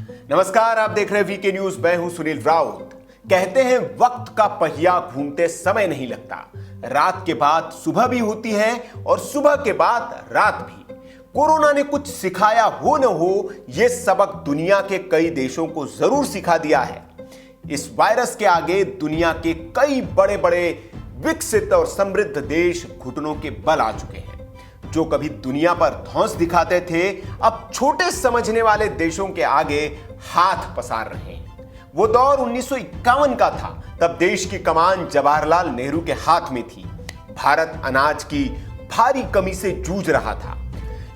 नमस्कार, आप देख रहे हैं वीके न्यूज। मैं हूं सुनील राउत। कहते हैं वक्त का पहिया घूमते समय नहीं लगता। रात के बाद सुबह भी होती है और सुबह के बाद रात भी। कोरोना ने कुछ सिखाया हो न हो, यह सबक दुनिया के कई देशों को जरूर सिखा दिया है। इस वायरस के आगे दुनिया के कई बड़े बड़े विकसित और समृद्ध देश घुटनों के बल आ चुके हैं। जो कभी दुनिया पर धौंस दिखाते थे, अब छोटे समझने वाले देशों के आगे हाथ पसार रहे हैं। वो दौर 1951 का था। तब देश की कमान जवाहरलाल नेहरू के हाथ में थी। भारत अनाज की भारी कमी से जूझ रहा था।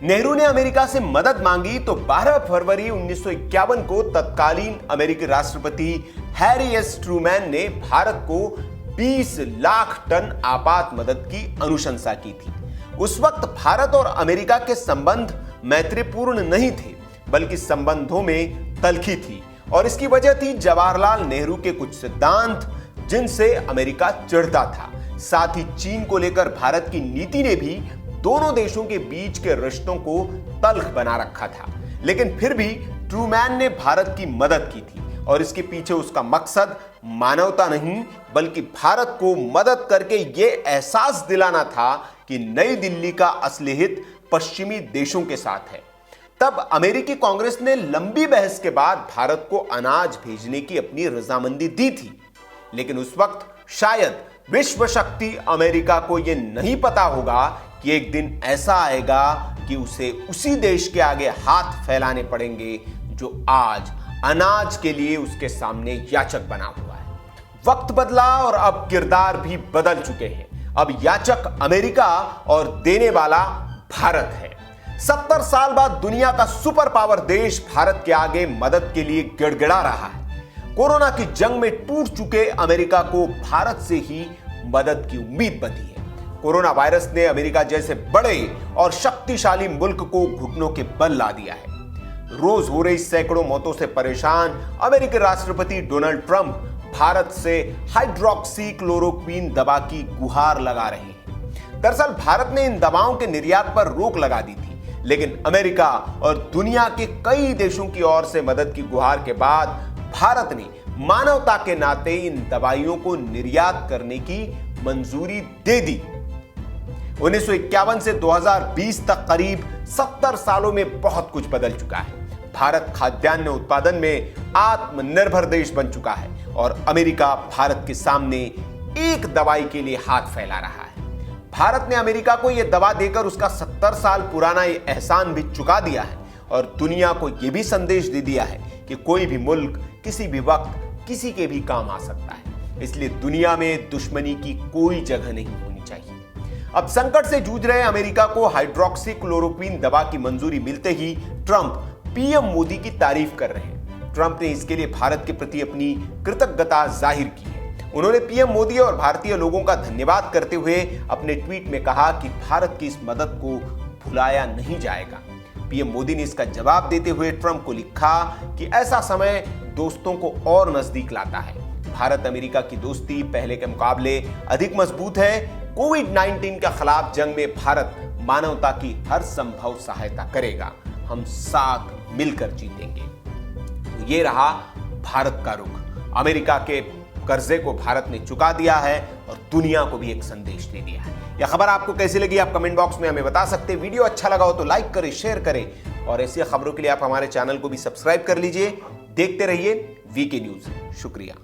नेहरू ने अमेरिका से मदद मांगी तो 12 फरवरी 1951 को तत्कालीन अमेरिकी राष्ट्रपति हैरी एस ट्रूमैन ने भारत को 20 लाख टन आपात मदद की अनुशंसा की थी। उस वक्त भारत और अमेरिका के संबंध मैत्रीपूर्ण नहीं थे, बल्कि संबंधों में तल्खी थी। और इसकी वजह थी जवाहरलाल नेहरू के कुछ सिद्धांत, जिनसे अमेरिका चिढ़ता था। साथ ही चीन को लेकर भारत की नीति ने भी दोनों देशों के बीच के रिश्तों को तल्ख बना रखा था। लेकिन फिर भी ट्रूमैन ने भारत की मदद की थी और इसके पीछे उसका मकसद मानवता नहीं, बल्कि भारत को मदद करके यह एहसास दिलाना था कि नई दिल्ली का असली हित पश्चिमी देशों के साथ है। तब अमेरिकी कांग्रेस ने लंबी बहस के बाद भारत को अनाज भेजने की अपनी रजामंदी दी थी। लेकिन उस वक्त शायद विश्व शक्ति अमेरिका को यह नहीं पता होगा कि एक दिन ऐसा आएगा कि उसे उसी देश के आगे हाथ फैलाने पड़ेंगे जो आज अनाज के लिए उसके सामने याचक बना हुआ है। वक्त बदला और अब किरदार भी बदल चुके हैं। अब याचक अमेरिका और देने वाला भारत है। 70 साल बाद दुनिया का सुपर पावर देश भारत के आगे मदद के लिए गिड़गिड़ा रहा है। कोरोना की जंग में टूट चुके अमेरिका को भारत से ही मदद की उम्मीद बंधी है। कोरोना वायरस ने अमेरिका जैसे बड़े और शक्तिशाली मुल्क को घुटनों के बल ला दिया है। रोज हो रही सैकड़ों मौतों से परेशान अमेरिकी राष्ट्रपति डोनाल्ड ट्रंप भारत से हाइड्रोक्सी क्लोरोक्वीन दवा की गुहार लगा रहे हैं। दरअसल भारत ने इन दवाओं के निर्यात पर रोक लगा दी थी, लेकिन अमेरिका और दुनिया के कई देशों की ओर से मदद की गुहार के बाद भारत ने मानवता के नाते इन दवाइयों को निर्यात करने की मंजूरी दे दी। 1951 से 2020 तक करीब 70 सालों में बहुत कुछ बदल चुका है। भारत खाद्यान्न उत्पादन में आत्मनिर्भर देश बन चुका है और अमेरिका भारत के सामने एक दवाई के लिए हाथ फैला रहा है। भारत ने अमेरिका को यह दवा देकर उसका 70 साल पुराना एहसान भी चुका दिया है और दुनिया को यह भी संदेश दे दिया है कि कोई भी मुल्क किसी भी वक्त किसी के भी काम आ सकता है। इसलिए दुनिया में दुश्मनी की कोई जगह नहीं होनी चाहिए। अब संकट से जूझ रहे अमेरिका को हाइड्रोक्सी क्लोरोक्वीन दवा की मंजूरी मिलते ही ट्रंप पीएम मोदी की तारीफ कर रहे हैं। ट्रंप ने इसके लिए भारत के प्रति अपनी कृतज्ञता जाहिर की है। उन्होंने पीएम मोदी और भारतीय लोगों का धन्यवाद करते हुए अपने ट्वीट में कहा कि भारत की इस मदद को भुलाया नहीं जाएगा। पीएम मोदी ने इसका जवाब देते हुए ट्रंप को लिखा कि ऐसा समय दोस्तों को और नजदीक लाता है। भारत अमेरिका की दोस्ती पहले के मुकाबले अधिक मजबूत है। कोविड-19 के खिलाफ जंग में भारत मानवता की हर संभव सहायता करेगा। हम साथ मिलकर जीतेंगे। तो ये रहा भारत का रुख। अमेरिका के कर्जे को भारत ने चुका दिया है और दुनिया को भी एक संदेश दे दिया है। यह खबर आपको कैसी लगी, आप कमेंट बॉक्स में हमें बता सकते हैं। वीडियो अच्छा लगा हो तो लाइक करें, शेयर करें और ऐसी खबरों के लिए आप हमारे चैनल को भी सब्सक्राइब कर लीजिए। देखते रहिए वीके न्यूज। शुक्रिया।